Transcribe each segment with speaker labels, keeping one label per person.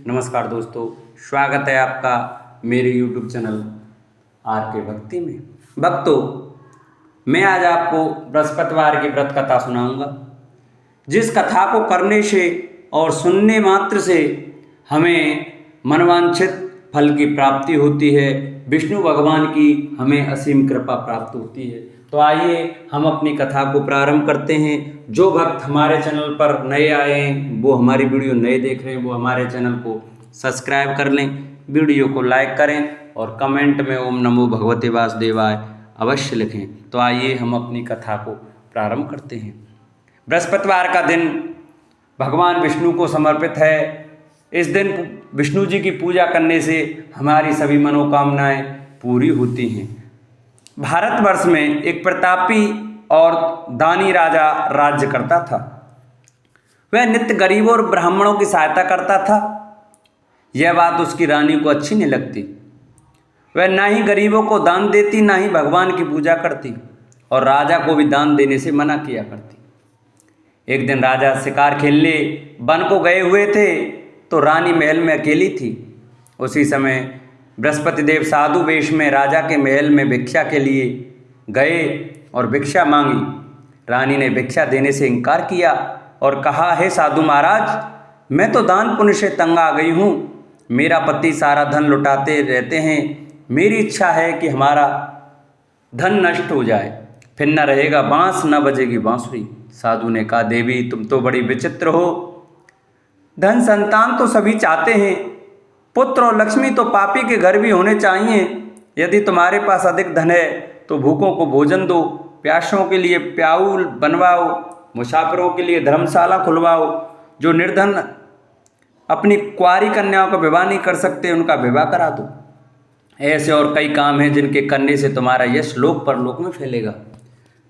Speaker 1: नमस्कार दोस्तों, स्वागत है आपका मेरे YouTube चैनल आर के भक्ति में। भक्तों, मैं आज आपको बृहस्पतिवार की व्रत कथा सुनाऊंगा, जिस कथा को करने से और सुनने मात्र से हमें मनवांछित फल की प्राप्ति होती है, विष्णु भगवान की हमें असीम कृपा प्राप्त होती है। तो आइए हम अपनी कथा को प्रारंभ करते हैं। जो भक्त हमारे चैनल पर नए आए हैं, वो हमारी वीडियो नए देख रहे हैं, वो हमारे चैनल को सब्सक्राइब कर लें, वीडियो को लाइक करें और कमेंट में ओम नमो भगवते वासुदेवाय अवश्य लिखें। तो आइए हम अपनी कथा को प्रारंभ करते हैं। बृहस्पतिवार का दिन भगवान विष्णु को समर्पित है। इस दिन विष्णु जी की पूजा करने से हमारी सभी मनोकामनाएं पूरी होती हैं। भारतवर्ष में एक प्रतापी और दानी राजा राज्य करता था। वह नित्य गरीबों और ब्राह्मणों की सहायता करता था। यह बात उसकी रानी को अच्छी नहीं लगती। वह ना ही गरीबों को दान देती, ना ही भगवान की पूजा करती, और राजा को भी दान देने से मना किया करती। एक दिन राजा शिकार खेलने वन को गए हुए थे, तो रानी महल में अकेली थी। उसी समय बृहस्पति देव साधु वेश में राजा के महल में भिक्षा के लिए गए और भिक्षा मांगी। रानी ने भिक्षा देने से इनकार किया और कहा, हे साधु महाराज, मैं तो दान पुण्य से तंग आ गई हूँ। मेरा पति सारा धन लुटाते रहते हैं। मेरी इच्छा है कि हमारा धन नष्ट हो जाए, फिर न रहेगा बांस, न बजेगी बांसुरी। साधु ने कहा, देवी तुम तो बड़ी विचित्र हो। धन संतान तो सभी चाहते हैं, पुत्र और लक्ष्मी तो पापी के घर भी होने चाहिए। यदि तुम्हारे पास अधिक धन है तो भूखों को भोजन दो, प्यासों के लिए प्याऊल बनवाओ, मुसाफिरों के लिए धर्मशाला खुलवाओ। जो निर्धन अपनी कुंवारी कन्याओं का विवाह नहीं कर सकते, उनका विवाह करा दो। ऐसे और कई काम हैं जिनके करने से तुम्हारा यश लोक परलोक में फैलेगा।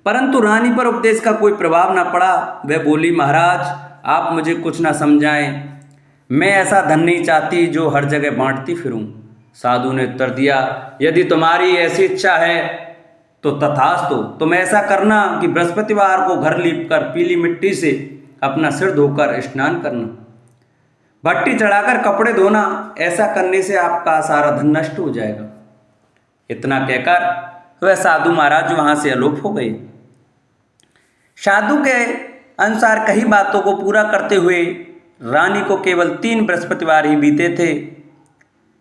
Speaker 1: परंतु रानी पर उपदेश का कोई प्रभाव न पड़ा। वह बोली, महाराज आप मुझे कुछ न समझाएं। मैं ऐसा धन नहीं चाहती जो हर जगह बांटती फिरूं। साधु ने उत्तर दिया, यदि तुम्हारी ऐसी इच्छा है तो तथास्तु। तुम ऐसा करना कि बृहस्पतिवार को घर लीपकर पीली मिट्टी से अपना सिर धोकर स्नान करना, भट्टी चढ़ाकर कपड़े धोना। ऐसा करने से आपका सारा धन नष्ट हो जाएगा। इतना कहकर वह साधु महाराज वहां से अलोप हो गए। साधु के अनुसार कई बातों को पूरा करते हुए रानी को केवल 3 बृहस्पतिवार ही बीते थे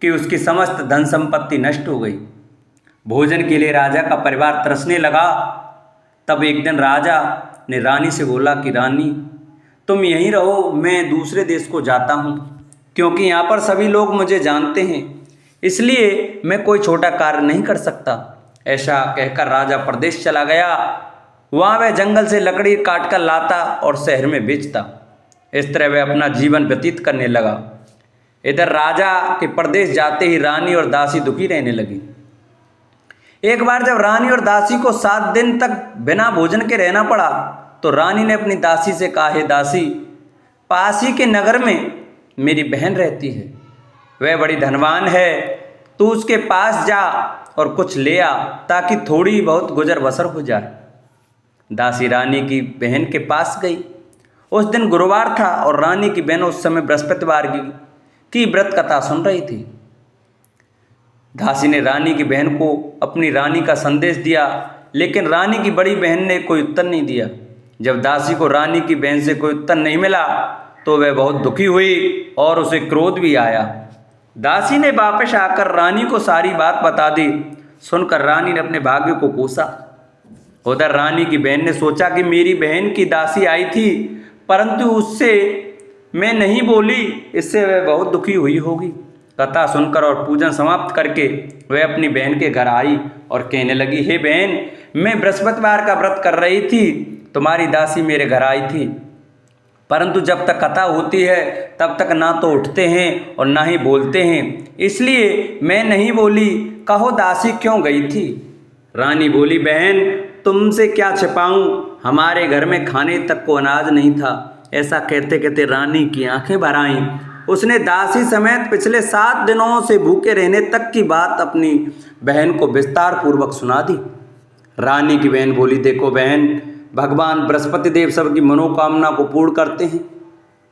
Speaker 1: कि उसकी समस्त धन संपत्ति नष्ट हो गई। भोजन के लिए राजा का परिवार तरसने लगा। तब एक दिन राजा ने रानी से बोला कि रानी तुम यहीं रहो, मैं दूसरे देश को जाता हूँ, क्योंकि यहाँ पर सभी लोग मुझे जानते हैं, इसलिए मैं कोई छोटा कार्य नहीं कर सकता। ऐसा कहकर राजा प्रदेश चला गया। वहाँ वह जंगल से लकड़ी काट कर लाता और शहर में बेचता। इस तरह वह अपना जीवन व्यतीत करने लगा। इधर राजा के प्रदेश जाते ही रानी और दासी दुखी रहने लगी। एक बार जब रानी और दासी को 7 दिन तक बिना भोजन के रहना पड़ा, तो रानी ने अपनी दासी से कहा, हे दासी, पास ही के नगर में मेरी बहन रहती है, वह बड़ी धनवान है, तू उसके पास जा और कुछ ले आ, ताकि थोड़ी बहुत गुजर बसर हो जाए। दासी रानी की बहन के पास गई। उस दिन गुरुवार था और रानी की बहन उस समय बृहस्पतिवार की व्रत कथा सुन रही थी। दासी ने रानी की बहन को अपनी रानी का संदेश दिया, लेकिन रानी की बड़ी बहन ने कोई उत्तर नहीं दिया। जब दासी को रानी की बहन से कोई उत्तर नहीं मिला तो वह बहुत दुखी हुई और उसे क्रोध भी आया। दासी ने वापस आकर रानी को सारी बात बता दी। सुनकर रानी ने अपने भाग्य को कोसा। उधर रानी की बहन ने सोचा कि मेरी बहन की दासी आई थी, परंतु उससे मैं नहीं बोली, इससे वह बहुत दुखी हुई होगी। कथा सुनकर और पूजन समाप्त करके वह अपनी बहन के घर आई और कहने लगी, हे बहन, मैं बृहस्पतिवार का व्रत कर रही थी, तुम्हारी दासी मेरे घर आई थी, परंतु जब तक कथा होती है तब तक ना तो उठते हैं और ना ही बोलते हैं, इसलिए मैं नहीं बोली। कहो दासी क्यों गई थी? रानी बोली, बहन तुमसे क्या छिपाऊं, हमारे घर में खाने तक को अनाज नहीं था। ऐसा कहते कहते रानी की आंखें भर आईं। उसने दासी समेत पिछले 7 दिनों से भूखे रहने तक की बात अपनी बहन को विस्तार पूर्वक सुना दी। रानी की बहन बोली, देखो बहन, भगवान बृहस्पति देव सबकी मनोकामना को पूर्ण करते हैं।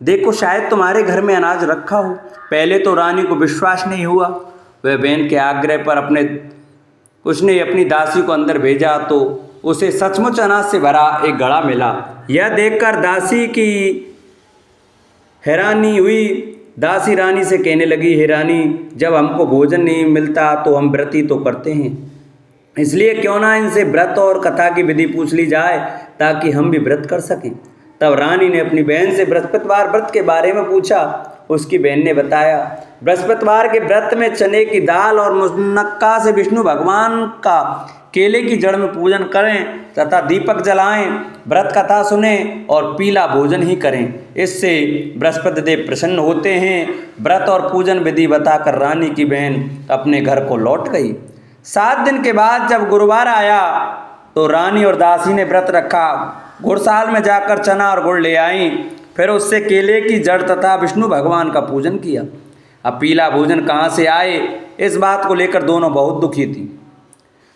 Speaker 1: देखो शायद तुम्हारे घर में अनाज रखा हो। पहले तो रानी को विश्वास नहीं हुआ। वह बहन के आग्रह पर उसने अपनी दासी को अंदर भेजा तो उसे सचमुच अनाज से भरा एक घड़ा मिला। यह देखकर दासी की हैरानी हुई। दासी रानी से कहने लगी, हे रानी, जब हमको भोजन नहीं मिलता तो हम व्रत ही तो करते हैं, इसलिए क्यों ना इनसे व्रत और कथा की विधि पूछ ली जाए ताकि हम भी व्रत कर सकें। तब रानी ने अपनी बहन से बृहस्पतिवार व्रत के बारे में पूछा। उसकी बहन ने बताया, बृहस्पतिवार के व्रत में चने की दाल और मुनक्का से विष्णु भगवान का केले की जड़ में पूजन करें तथा दीपक जलाएं, व्रत कथा सुने और पीला भोजन ही करें। इससे बृहस्पति देव प्रसन्न होते हैं। व्रत और पूजन विधि बताकर रानी की बहन अपने घर को लौट गई। 7 दिन के बाद जब गुरुवार आया तो रानी और दासी ने व्रत रखा। गुड़साल में जाकर चना और गुड़ ले आई, फिर उससे केले की जड़ तथा विष्णु भगवान का पूजन किया। अब पीला भोजन कहाँ से आए, इस बात को लेकर दोनों बहुत दुखी थी।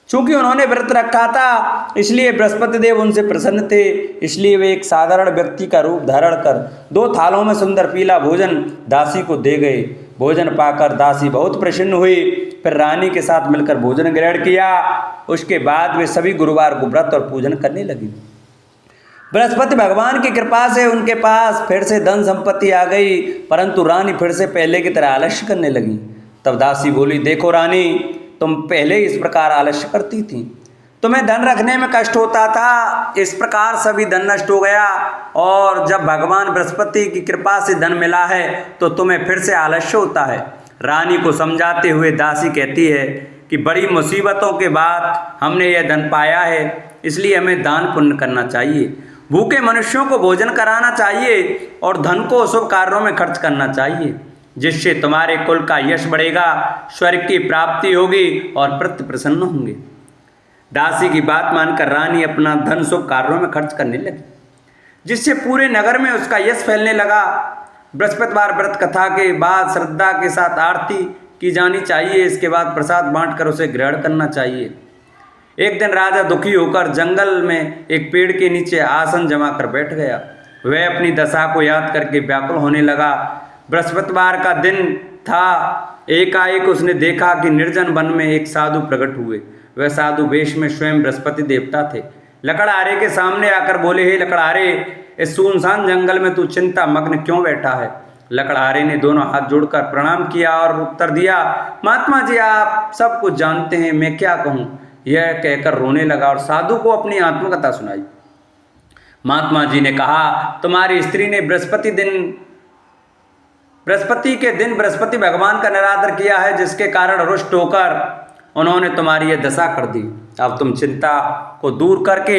Speaker 1: चूंकि उन्होंने व्रत रखा था इसलिए बृहस्पति देव उनसे प्रसन्न थे, इसलिए वे एक साधारण व्यक्ति का रूप धारण कर 2 थालों में सुंदर पीला भोजन दासी को दे गए। भोजन पाकर दासी बहुत प्रसन्न हुई। फिर रानी के साथ मिलकर भोजन ग्रहण किया। उसके बाद वे सभी गुरुवार को व्रत और पूजन करने लगी। बृहस्पति भगवान की कृपा से उनके पास फिर से धन संपत्ति आ गई, परंतु रानी फिर से पहले की तरह आलस्य करने लगी। तब दासी बोली, देखो रानी, तुम पहले इस प्रकार आलस्य करती थी, तुम्हें धन रखने में कष्ट होता था, इस प्रकार सभी धन नष्ट हो गया और जब भगवान बृहस्पति की कृपा से धन मिला है तो तुम्हें फिर से आलस्य होता है। रानी को समझाते हुए दासी कहती है कि बड़ी मुसीबतों के बाद हमने यह धन पाया है, इसलिए हमें दान पुण्य करना चाहिए, भूखे मनुष्यों को भोजन कराना चाहिए और धन को शुभ कार्यों में खर्च करना चाहिए, जिससे तुम्हारे कुल का यश बढ़ेगा, स्वर्ग की प्राप्ति होगी और पितृ प्रसन्न होंगे। दासी की बात मानकर रानी अपना धन शुभ कार्यों में खर्च करने लगी, जिससे पूरे नगर में उसका यश फैलने लगा। बृहस्पतिवार व्रत कथा के बाद श्रद्धा के साथ आरती की जानी चाहिए, इसके बाद प्रसाद बांटकर उसे ग्रहण करना चाहिए। एक दिन राजा दुखी होकर जंगल में एक पेड़ के नीचे आसन जमा कर बैठ गया। वह अपनी दशा को याद करके व्याकुल होने लगा। बृहस्पतिवार का दिन था। एकाएक उसने देखा कि निर्जन वन में एक साधु प्रकट हुए। वह साधु वेश में स्वयं बृहस्पति देवता थे। लकड़हारे के सामने आकर बोले, हे लकड़हारे, इस सुनसान जंगल में तू चिंता मग्न क्यों बैठा है? लकड़हारे ने दोनों हाथ जोड़कर प्रणाम किया और उत्तर दिया, महात्मा जी, आप सब कुछ जानते हैं, मैं क्या कहूँ? यह कहकर रोने लगा और साधु को अपनी आत्मकथा सुनाई। महात्मा जी ने कहा, तुम्हारी स्त्री ने बृहस्पति के दिन बृहस्पति भगवान का निरादर किया है, जिसके कारण रुष्ट होकर उन्होंने तुम्हारी यह दशा कर दी। अब तुम चिंता को दूर करके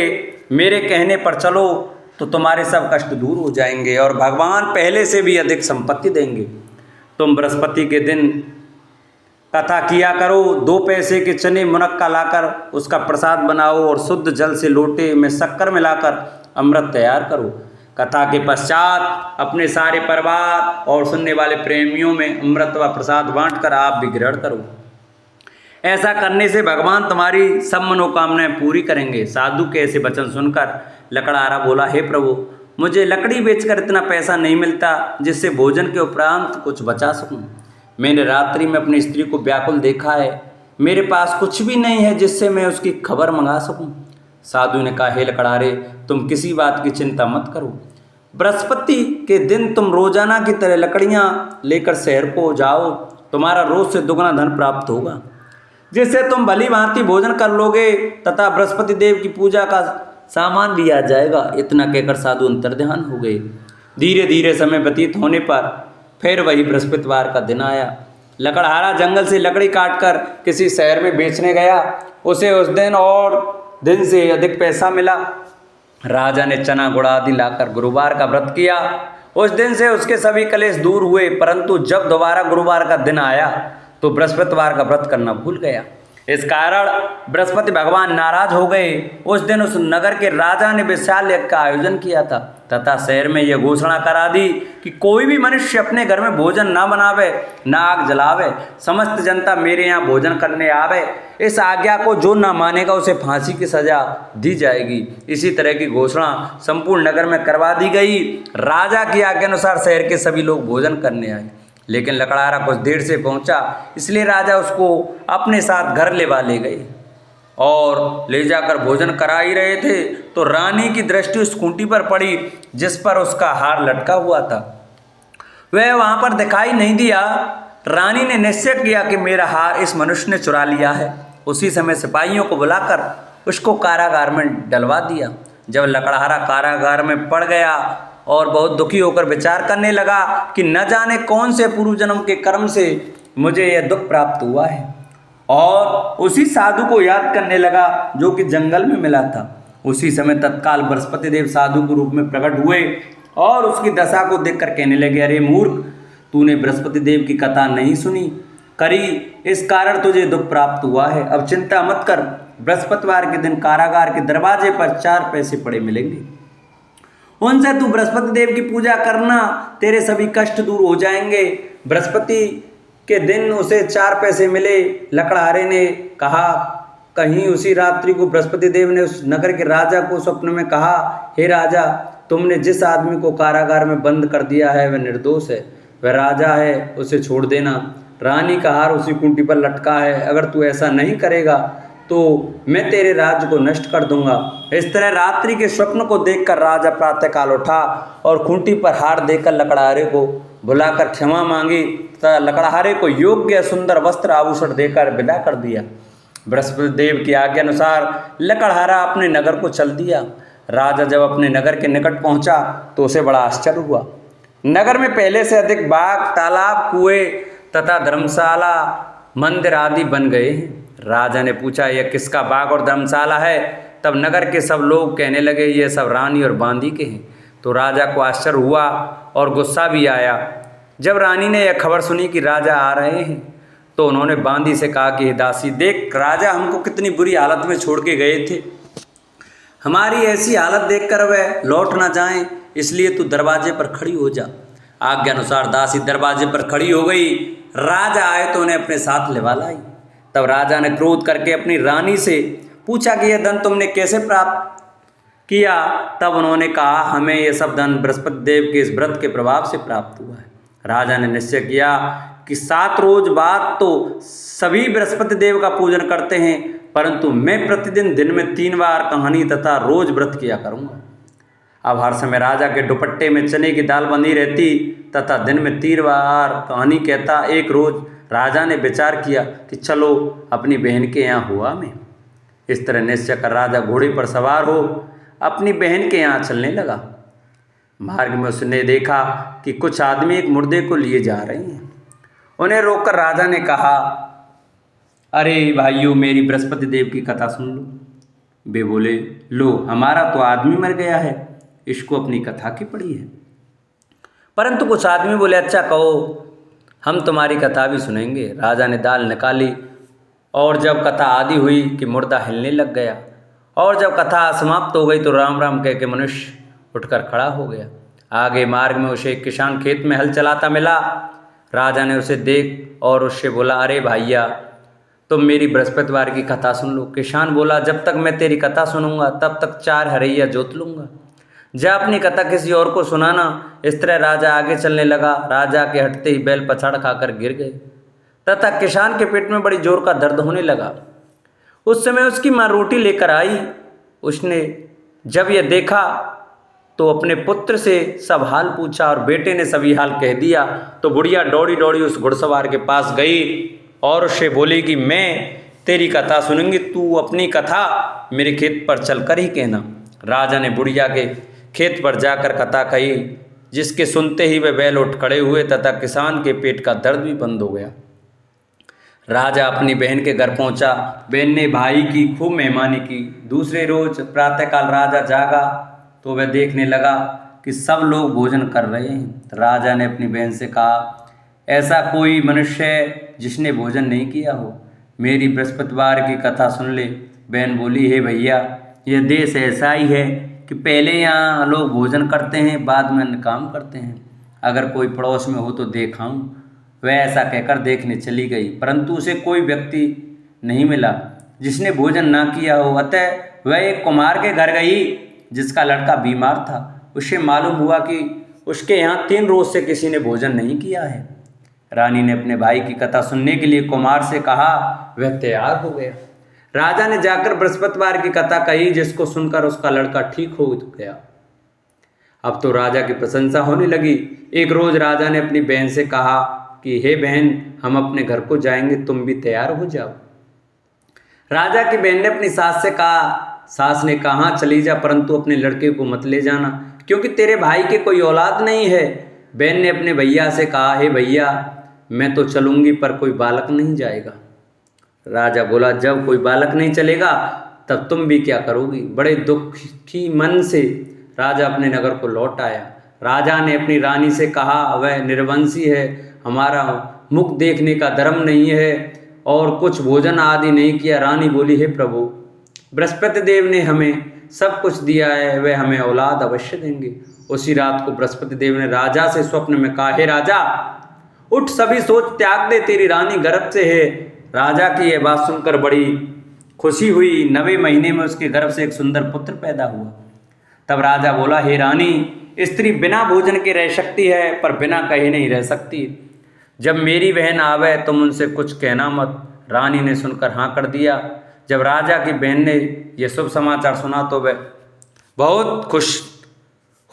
Speaker 1: मेरे कहने पर चलो तो तुम्हारे सब कष्ट दूर हो जाएंगे और भगवान पहले से भी अधिक संपत्ति देंगे। तुम बृहस्पति के दिन कथा किया करो, 2 पैसे के चने मुनक्का लाकर उसका प्रसाद बनाओ और शुद्ध जल से लोटे में शक्कर मिलाकर अमृत तैयार करो। कथा के पश्चात अपने सारे परिवार और सुनने वाले प्रेमियों में अमृत व प्रसाद बांटकर आप भी ग्रहण करो। ऐसा करने से भगवान तुम्हारी सब मनोकामनाएं पूरी करेंगे। साधु के ऐसे वचन सुनकर लकड़हारा बोला, हे प्रभु, मुझे लकड़ी बेचकर इतना पैसा नहीं मिलता जिससे भोजन के उपरांत कुछ बचा सकूं। मैंने रात्रि में अपनी स्त्री को व्याकुल देखा है, मेरे पास कुछ भी नहीं है जिससे मैं उसकी खबर मंगा सकूं। साधु ने कहा, हे लकड़हारे, तुम किसी बात की चिंता मत करो। बृहस्पति के दिन तुम रोजाना की तरह लकड़ियां लेकर शहर को जाओ, तुम्हारा रोज से दुगना धन प्राप्त होगा, जिससे तुम भली भांति भोजन कर लोगे तथा बृहस्पति देव की पूजा का सामान भी आ जाएगा। इतना कहकर साधु अंतर्ध्यान हो गए। धीरे धीरे समय व्यतीत होने पर फिर वही बृहस्पतिवार का दिन आया। लकड़हारा जंगल से लकड़ी काटकर किसी शहर में बेचने गया। उसे उस दिन और दिन से अधिक पैसा मिला। राजा ने चना गुड़ आदि लाकर गुरुवार का व्रत किया। उस दिन से उसके सभी कलेश दूर हुए, परंतु जब दोबारा गुरुवार का दिन आया तो बृहस्पतिवार का व्रत करना भूल गया। इस कारण बृहस्पति भगवान नाराज हो गए। उस दिन उस नगर के राजा ने विशाल यज्ञ का आयोजन किया था तथा शहर में यह घोषणा करा दी कि कोई भी मनुष्य अपने घर में भोजन न बनावे, न आग जलावे, समस्त जनता मेरे यहाँ भोजन करने आवे। इस आज्ञा को जो न मानेगा उसे फांसी की सजा दी जाएगी। इसी तरह की घोषणा संपूर्ण नगर में करवा दी गई। राजा की आज्ञा अनुसार शहर के सभी लोग भोजन करने आए, लेकिन लकड़हारा कुछ देर से पहुंचा, इसलिए राजा उसको अपने साथ घर ले गए और ले जाकर भोजन करा ही रहे थे तो रानी की दृष्टि उस खूंटी पर पड़ी जिस पर उसका हार लटका हुआ था। वह वहां पर दिखाई नहीं दिया। रानी ने निश्चय किया कि मेरा हार इस मनुष्य ने चुरा लिया है। उसी समय सिपाहियों को बुलाकर उसको कारागार में डलवा दिया। जब लकड़हारा कारागार में पड़ गया और बहुत दुखी होकर विचार करने लगा कि न जाने कौन से पूर्व जन्म के कर्म से मुझे यह दुख प्राप्त हुआ है, और उसी साधु को याद करने लगा जो कि जंगल में मिला था। उसी समय तत्काल बृहस्पति देव साधु के रूप में प्रकट हुए और उसकी दशा को देखकर कहने लगे, अरे मूर्ख, तूने बृहस्पति देव की कथा नहीं सुनी करी, इस कारण तुझे दुख प्राप्त हुआ है। अब चिंता मत कर, बृहस्पतिवार के दिन कारागार के दरवाजे पर 4 पैसे पड़े मिलेंगे, उनसे तू बृहस्पति देव की पूजा करना, तेरे सभी कष्ट दूर हो जाएंगे। बृहस्पति के दिन उसे 4 पैसे मिले। लकड़हारे ने कहा, कहीं उसी रात्रि को बृहस्पति देव ने उस नगर के राजा को स्वप्न में कहा, हे राजा, तुमने जिस आदमी को कारागार में बंद कर दिया है वह निर्दोष है, वह राजा है, उसे छोड़ देना। रानी का हार उसी कुंटी पर लटका है, अगर तू ऐसा नहीं करेगा तो मैं तेरे राज्य को नष्ट कर दूंगा। इस तरह रात्रि के स्वप्न को देखकर राजा प्रातःकाल उठा और खूंटी पर हार देकर लकड़हारे को बुलाकर क्षमा मांगी तथा लकड़हारे को योग्य सुंदर वस्त्र आभूषण देकर विदा कर दिया। बृहस्पति देव की आज्ञा अनुसार लकड़हारा अपने नगर को चल दिया। राजा जब अपने नगर के निकट पहुंचा तो उसे बड़ा आश्चर्य हुआ। नगर में पहले से अधिक बाग, तालाब, कुएं तथा धर्मशाला, मंदिर आदि बन गए हैं। राजा ने पूछा, यह किसका बाग और धर्मशाला है? तब नगर के सब लोग कहने लगे, ये सब रानी और बांदी के हैं। तो राजा को आश्चर्य हुआ और गुस्सा भी आया। जब रानी ने यह खबर सुनी कि राजा आ रहे हैं तो उन्होंने बांदी से कहा कि दासी, देख, राजा हमको कितनी बुरी हालत में छोड़ के गए थे, हमारी ऐसी हालत देखकर वह लौट ना जाएं, इसलिए तू दरवाजे पर खड़ी हो जा। आज्ञा अनुसार दासी दरवाजे पर खड़ी हो गई। राजा आए तो उन्हें अपने साथ लिवा लाई। तब राजा ने क्रोध करके अपनी रानी से पूछा कि यह धन तुमने कैसे प्राप्त किया? तब उन्होंने कहा, हमें यह सब धन बृहस्पति देव के इस व्रत के प्रभाव से प्राप्त हुआ है। राजा ने निश्चय किया कि 7 रोज बाद तो सभी बृहस्पति देव का पूजन करते हैं, परंतु मैं प्रतिदिन दिन में 3 बार कहानी तथा रोज व्रत किया करूँगा। अब हर समय राजा के दुपट्टे में चने की दाल बंधी रहती तथा दिन में 3 बार कहानी कहता। एक रोज राजा ने विचार किया कि चलो अपनी बहन के यहाँ हुआ मैं। इस तरह निश्चय कर राजा घोड़े पर सवार हो अपनी बहन के यहाँ चलने लगा। मार्ग में उसने देखा कि कुछ आदमी एक मुर्दे को लिए जा रहे हैं। उन्हें रोककर राजा ने कहा, अरे भाइयों, मेरी बृहस्पति देव की कथा सुन लो। वे बोले, लो, हमारा तो आदमी मर गया है, इसको अपनी कथा की पड़ी है। परंतु कुछ आदमी बोले, अच्छा कहो, हम तुम्हारी कथा भी सुनेंगे। राजा ने दाल निकाली और जब कथा आदि हुई कि मुर्दा हिलने लग गया, और जब कथा समाप्त हो गई तो राम राम कह के मनुष्य उठकर खड़ा हो गया। आगे मार्ग में उसे एक किसान खेत में हल चलाता मिला। राजा ने उसे देख और उससे बोला, अरे भैया, तुम मेरी बृहस्पतिवार की कथा सुन लो। किसान बोला, जब तक मैं तेरी कथा सुनूंगा तब तक 4 हरैया जोत लूँगा, जा अपनी कथा किसी और को सुनाना। इस तरह राजा आगे चलने लगा। राजा के हटते ही बैल पछाड़ खाकर गिर गए तथा किसान के पेट में बड़ी जोर का दर्द होने लगा। उस समय उसकी माँ रोटी लेकर आई। उसने जब यह देखा तो अपने पुत्र से सब हाल पूछा और बेटे ने सभी हाल कह दिया। तो बुढ़िया दौड़ी दौड़ी उस घुड़सवार के पास गई और उससे बोली कि मैं तेरी कथा सुनूंगी, तू अपनी कथा मेरे खेत पर चलकर ही कहना। राजा ने बुढ़िया के खेत पर जाकर कथा कही, जिसके सुनते ही वे बैल उठ खड़े हुए तथा किसान के पेट का दर्द भी बंद हो गया। राजा अपनी बहन के घर पहुंचा। बहन ने भाई की खूब मेहमानी की। दूसरे रोज प्रातःकाल राजा जागा तो वह देखने लगा कि सब लोग भोजन कर रहे हैं। राजा ने अपनी बहन से कहा, ऐसा कोई मनुष्य है जिसने भोजन नहीं किया हो? मेरी बृहस्पतिवार की कथा सुन ले। बहन बोली, हे भैया, यह देश ऐसा ही है कि पहले यहाँ लोग भोजन करते हैं, बाद में अन्य काम करते हैं। अगर कोई पड़ोस में हो तो देखाऊं। वह ऐसा कहकर देखने चली गई, परंतु उसे कोई व्यक्ति नहीं मिला जिसने भोजन ना किया हो। अतः वह एक कुम्हार के घर गई जिसका लड़का बीमार था। उसे मालूम हुआ कि उसके यहाँ 3 रोज से किसी ने भोजन नहीं किया है। रानी ने अपने भाई की कथा सुनने के लिए कुम्हार से कहा। वह तैयार हो गया। राजा ने जाकर बृहस्पतिवार की कथा कही, जिसको सुनकर उसका लड़का ठीक हो गया। अब तो राजा की प्रशंसा होने लगी। एक रोज राजा ने अपनी बहन से कहा कि हे बहन, हम अपने घर को जाएंगे, तुम भी तैयार हो जाओ। राजा की बहन ने अपनी सास से कहा। सास ने कहा, चली जा, परंतु अपने लड़के को मत ले जाना, क्योंकि तेरे भाई के कोई औलाद नहीं है। बहन ने अपने भैया से कहा, हे भैया, मैं तो चलूंगी, पर कोई बालक नहीं जाएगा। राजा बोला, जब कोई बालक नहीं चलेगा तब तुम भी क्या करोगी। बड़े दुखी मन से राजा अपने नगर को लौट आया। राजा ने अपनी रानी से कहा, वह निर्वंशी है, हमारा मुख देखने का धर्म नहीं है और कुछ भोजन आदि नहीं किया। रानी बोली, हे प्रभु, बृहस्पति देव ने हमें सब कुछ दिया है, वह हमें औलाद अवश्य देंगे। उसी रात को बृहस्पति देव ने राजा से स्वप्न में कहा, हे राजा, उठ, सभी सोच त्याग दे, तेरी रानी गर्भ से है। राजा की यह बात सुनकर बड़ी खुशी हुई। 9वें महीने में उसके गर्भ से एक सुंदर पुत्र पैदा हुआ। तब राजा बोला, हे रानी, स्त्री बिना भोजन के रह सकती है, पर बिना कहे नहीं रह सकती। जब मेरी बहन आवे तुम उनसे कुछ कहना मत। रानी ने सुनकर हाँ कर दिया। जब राजा की बहन ने यह शुभ समाचार सुना तो वह बहुत खुश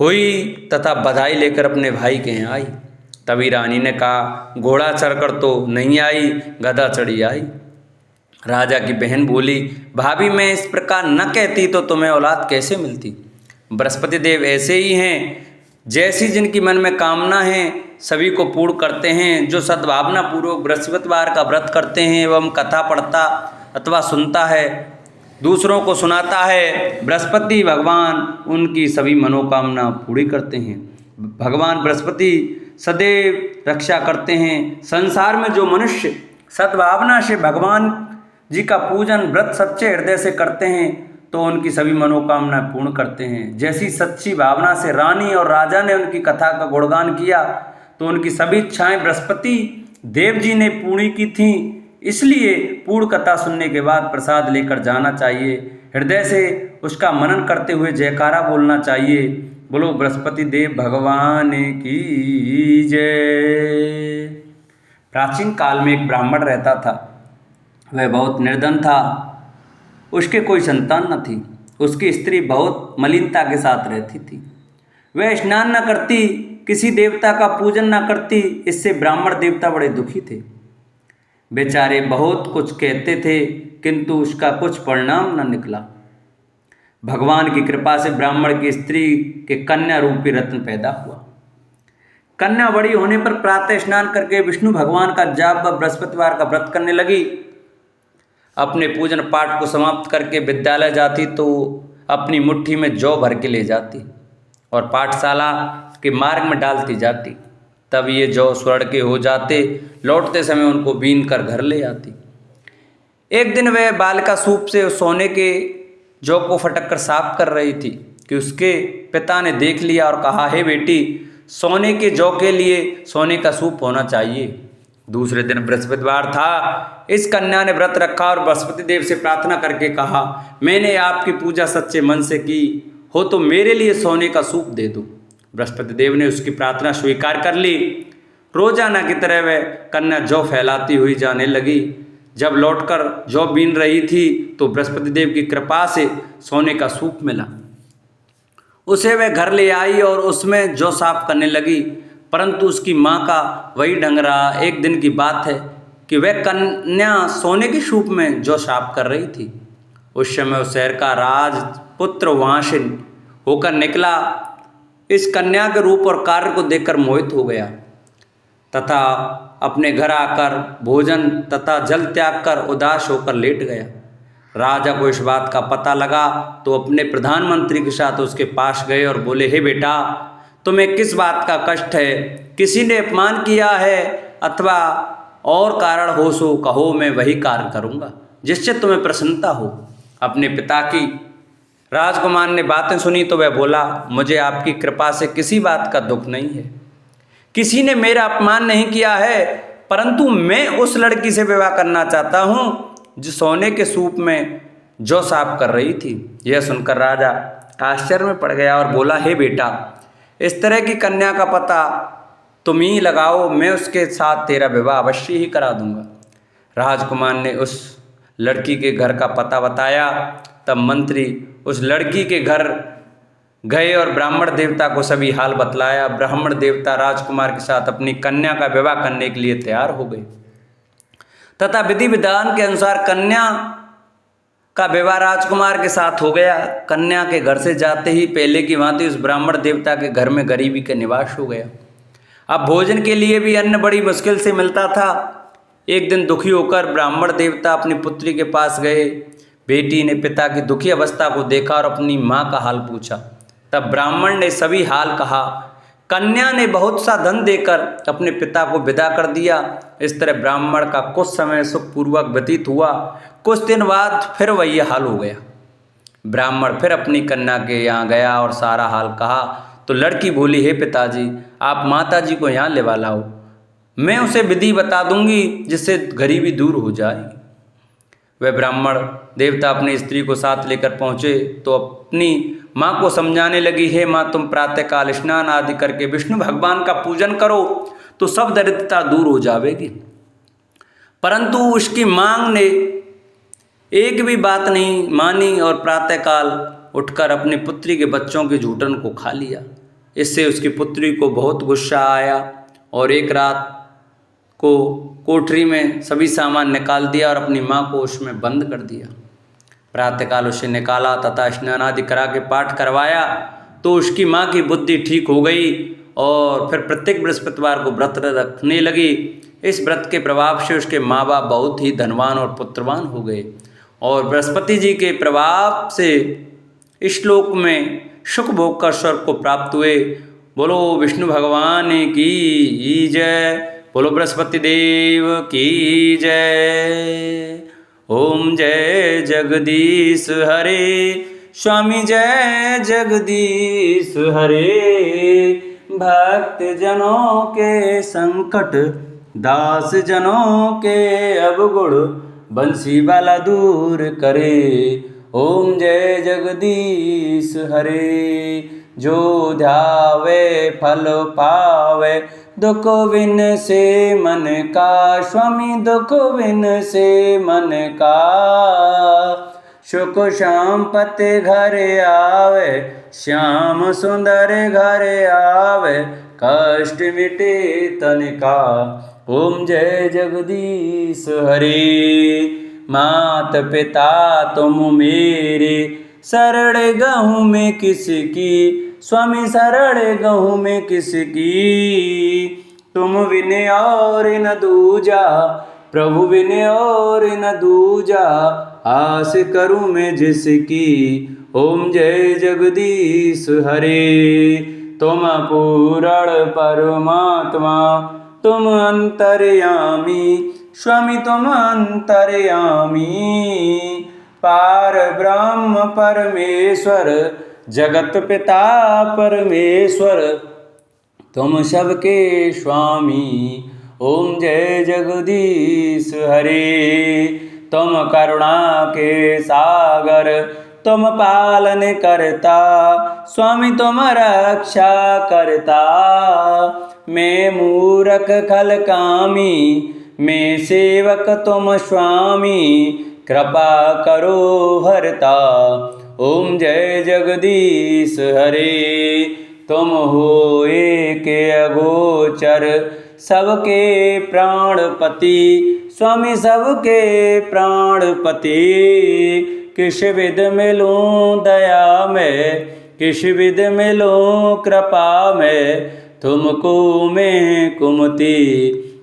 Speaker 1: हुई तथा बधाई लेकर अपने भाई के यहाँ आई। तभी रानी ने कहा, घोड़ा चढ़कर तो नहीं आई, गधा चढ़ी आई। राजा की बहन बोली, भाभी, मैं इस प्रकार न कहती तो तुम्हें औलाद कैसे मिलती। बृहस्पति देव ऐसे ही हैं, जैसी जिनकी मन में कामना है सभी को पूर्ण करते हैं। जो सद्भावना पूर्वक बृहस्पतिवार का व्रत करते हैं एवं कथा पढ़ता अथवा सुनता है, दूसरों को सुनाता है, बृहस्पति भगवान उनकी सभी मनोकामना पूरी करते हैं। भगवान बृहस्पति सदैव रक्षा करते हैं। संसार में जो मनुष्य सद्भावना से भगवान जी का पूजन व्रत सच्चे हृदय से करते हैं तो उनकी सभी मनोकामना पूर्ण करते हैं। जैसी सच्ची भावना से रानी और राजा ने उनकी कथा का गुणगान किया तो उनकी सभी इच्छाएं बृहस्पति देव जी ने पूरी की थीं। इसलिए पूर्ण कथा सुनने के बाद प्रसाद लेकर जाना चाहिए। हृदय से उसका मनन करते हुए जयकारा बोलना चाहिए। बोलो बृहस्पति देव भगवान की जय। प्राचीन काल में एक ब्राह्मण रहता था। वह बहुत निर्धन था। उसके कोई संतान न थी। उसकी स्त्री बहुत मलिनता के साथ रहती थी। वह स्नान न करती, किसी देवता का पूजन न करती। इससे ब्राह्मण देवता बड़े दुखी थे। बेचारे बहुत कुछ कहते थे, किंतु उसका कुछ परिणाम न निकला। भगवान की कृपा से ब्राह्मण की स्त्री के कन्या रूपी रत्न पैदा हुआ। कन्या बड़ी होने पर प्रातः स्नान करके विष्णु भगवान का जाप व बृहस्पतिवार का व्रत करने लगी। अपने पूजन पाठ को समाप्त करके विद्यालय जाती तो अपनी मुट्ठी में जौ भर के ले जाती और पाठशाला के मार्ग में डालती जाती। तब ये जौ स्वर्ण के हो जाते। लौटते समय उनको बीन कर घर ले आती। एक दिन वह बालिका सूप से सोने के जौ को फटक कर साफ कर रही थी कि उसके पिता ने देख लिया और कहा, हे बेटी, सोने के जौ के लिए सोने का सूप होना चाहिए। दूसरे दिन बृहस्पतिवार था। इस कन्या ने व्रत रखा और बृहस्पति देव से प्रार्थना करके कहा, मैंने आपकी पूजा सच्चे मन से की हो तो मेरे लिए सोने का सूप दे दो। बृहस्पति देव ने उसकी प्रार्थना स्वीकार कर ली। रोजाना की तरह वह कन्या जौ फैलाती हुई जाने लगी। जब लौटकर जौ बीन रही थी तो बृहस्पति देव की कृपा से सोने का सूप मिला। उसे वह घर ले आई और उसमें जौ साफ करने लगी, परंतु उसकी माँ का वही ढंग रहा। एक दिन की बात है कि वह कन्या सोने के सूप में जौ साफ कर रही थी। उस समय उस शहर का राजपुत्र वहाँ से होकर निकला। इस कन्या के रूप और कार्य को देखकर मोहित हो गया तथा अपने घर आकर भोजन तथा जल त्याग कर उदास होकर लेट गया। राजा को इस बात का पता लगा तो अपने प्रधानमंत्री के साथ उसके पास गए और बोले, हे बेटा, तुम्हें किस बात का कष्ट है? किसी ने अपमान किया है अथवा और कारण हो सो कहो, मैं वही कार्य करूँगा जिससे तुम्हें प्रसन्नता हो। अपने पिता की राजकुमार ने बातें सुनी तो वह बोला, मुझे आपकी कृपा से किसी बात का दुख नहीं है, किसी ने मेरा अपमान नहीं किया है, परंतु मैं उस लड़की से विवाह करना चाहता हूँ जो सोने के सूप में जौ साफ कर रही थी। यह सुनकर राजा आश्चर्य में पड़ गया और बोला, हे बेटा, इस तरह की कन्या का पता तुम ही लगाओ, मैं उसके साथ तेरा विवाह अवश्य ही करा दूंगा। राजकुमार ने उस लड़की के घर का पता बताया। तब मंत्री उस लड़की के घर गए और ब्राह्मण देवता को सभी हाल बतलाया। ब्राह्मण देवता राजकुमार के साथ अपनी कन्या का विवाह करने के लिए तैयार हो गए तथा विधि विधान के अनुसार कन्या का विवाह राजकुमार के साथ हो गया। कन्या के घर से जाते ही पहले की भांति उस ब्राह्मण देवता के घर में गरीबी का निवास हो गया। अब भोजन के लिए भी अन्न बड़ी मुश्किल से मिलता था। एक दिन दुखी होकर ब्राह्मण देवता अपनी पुत्री के पास गए। बेटी ने पिता की दुखी अवस्था को देखा और अपनी माँ का हाल पूछा। तब ब्राह्मण ने सभी हाल कहा। कन्या ने बहुत सा धन देकर अपने पिता को विदा कर दिया। इस तरह ब्राह्मण का कुछ समय सुखपूर्वक व्यतीत हुआ। कुछ दिन बाद फिर वही हाल हो गया। ब्राह्मण फिर अपनी कन्या के यहाँ गया और सारा हाल कहा तो लड़की बोली, हे पिताजी, आप माताजी को यहाँ ले लाओ, मैं उसे विधि बता दूंगी जिससे गरीबी दूर हो जाए। वह ब्राह्मण देवता अपनी स्त्री को साथ लेकर पहुँचे तो अपनी माँ को समझाने लगी, हे माँ, तुम प्रातःकाल स्नान आदि करके विष्णु भगवान का पूजन करो तो सब दरिद्रता दूर हो जाएगी। परंतु उसकी मांग ने एक भी बात नहीं मानी और प्रातःकाल उठकर अपनी पुत्री के बच्चों के झूठन को खा लिया। इससे उसकी पुत्री को बहुत गुस्सा आया और एक रात को कोठरी में सभी सामान निकाल दिया और अपनी माँ को उसमें बंद कर दिया। प्रातःकाल उसे निकाला तथा स्नान आदि करा के पाठ करवाया तो उसकी माँ की बुद्धि ठीक हो गई और फिर प्रत्येक बृहस्पतिवार को व्रत रखने लगी। इस व्रत के प्रभाव से उसके माँ बाप बहुत ही धनवान और पुत्रवान हो गए और बृहस्पति जी के प्रभाव से इस श्लोक में सुख भोग कर स्वर्ग को प्राप्त हुए। बोलो विष्णु भगवान की जय, बोलो बृहस्पति देव की जय। ओम जय जगदीश हरे, स्वामी जय जगदीश हरे। भक्त जनों के संकट, दास जनों के अवगुण, बंसी वाला दूर करे। ओम जय जगदीश हरे। जो ध्यावे फल पावे, दुख विन से मन का, स्वामी दुख विन से मन का। सुख संपत्ति घर आवे, श्याम सुंदर घर आवे, कष्ट मिटे तन का। ओम जय जगदीश हरे। मात पिता तुम मेरे, शरण गहूँ में किसकी, स्वामी शरण गहूँ में किसकी। तुम विन और न दूजा, प्रभु विन और न दूजा, आस करूँ मैं जिसकी। ओम जय जगदीश हरे। तुम पूर्ण परमात्मा, तुम अंतर्यामी, स्वामी तुम अंतर्यामी। पार ब्रह्म परमेश्वर, जगत पिता परमेश्वर, तुम सबके स्वामी। ओम जय जगदीश हरे। तुम करुणा के सागर, तुम पालन करता, स्वामी तुम रक्षा करता। मैं मूरख खल कामी, मैं सेवक तुम स्वामी, कृपा करो भरता। ओम जय जगदीश हरे। तुम हो एक अगोचर, सबके प्राणपति, स्वामी सबके प्राणपति। किस विध मिलूं दया में, किस विध मिलूं कृपा में, तुमको मैं कुमति।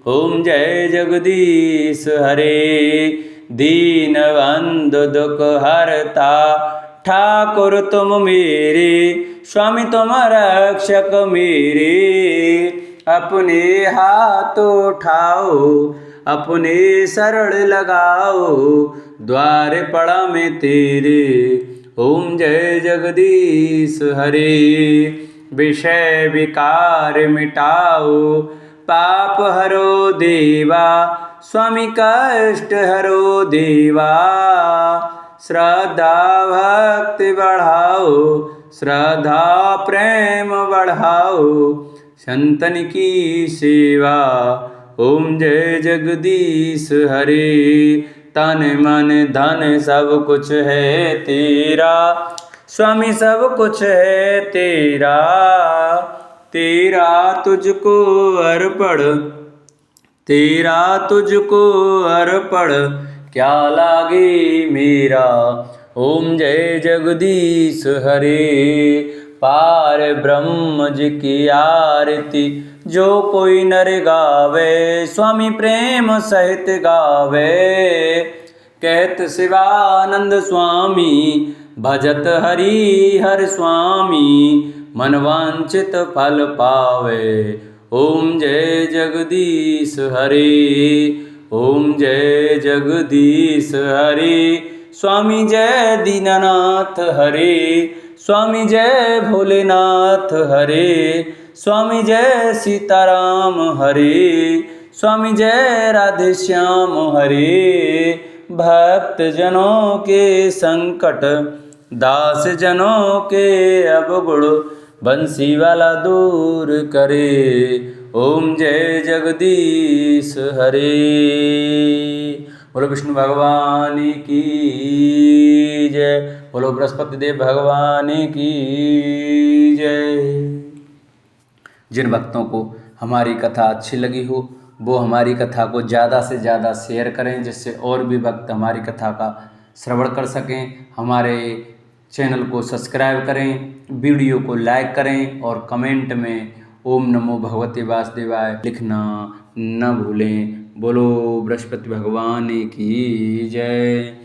Speaker 1: ओम जय जगदीश हरे। दीन बंधु दुख हरता, ठाकुर तुम मेरे, स्वामी तुम रक्षक मेरे। अपने हाथ उठाओ, अपने शरण लगाओ, द्वार पड़ा में तेरे। ओम जय जगदीश हरे। विषय विकार मिटाओ, पाप हरो देवा, स्वामी कष्ट हरो देवा। श्रद्धा भक्ति बढ़ाओ, श्रद्धा प्रेम बढ़ाओ, संतन की सेवा। ओम जय जगदीश हरे। तन मन धन सब कुछ है तेरा, स्वामी सब कुछ है तेरा। तेरा तुझको अर्पण, तेरा तुझको अर्पण, क्या लागे मेरा। ओम जय जगदीश हरे। पार ब्रह्म जी की आरती जो कोई नर गावे, स्वामी प्रेम सहित गावे। कहत शिवानंद स्वामी, भजत हरि हर स्वामी, मनवांचित फल पावे। ओम जय जगदीश हरे। ओम जय जगदीश हरे। स्वामी जय दीनानाथ हरे। स्वामी जय भोलेनाथ हरे। स्वामी जय सीताराम हरे। स्वामी जय राधे श्याम हरे। भक्त जनों के संकट, दास जनों के अवगुण, बंसी वाला दूर करे। ओम जय जगदीश हरे। बोलो विष्णु भगवान की जय। बोलो बृहस्पति देव भगवान की जय। जिन भक्तों को हमारी कथा अच्छी लगी हो वो हमारी कथा को ज़्यादा से ज़्यादा शेयर करें, जिससे और भी भक्त हमारी कथा का श्रवण कर सकें। हमारे चैनल को सब्सक्राइब करें, वीडियो को लाइक करें और कमेंट में ओम नमो भगवते वासुदेवाय लिखना न भूलें। बोलो बृहस्पति भगवान की जय।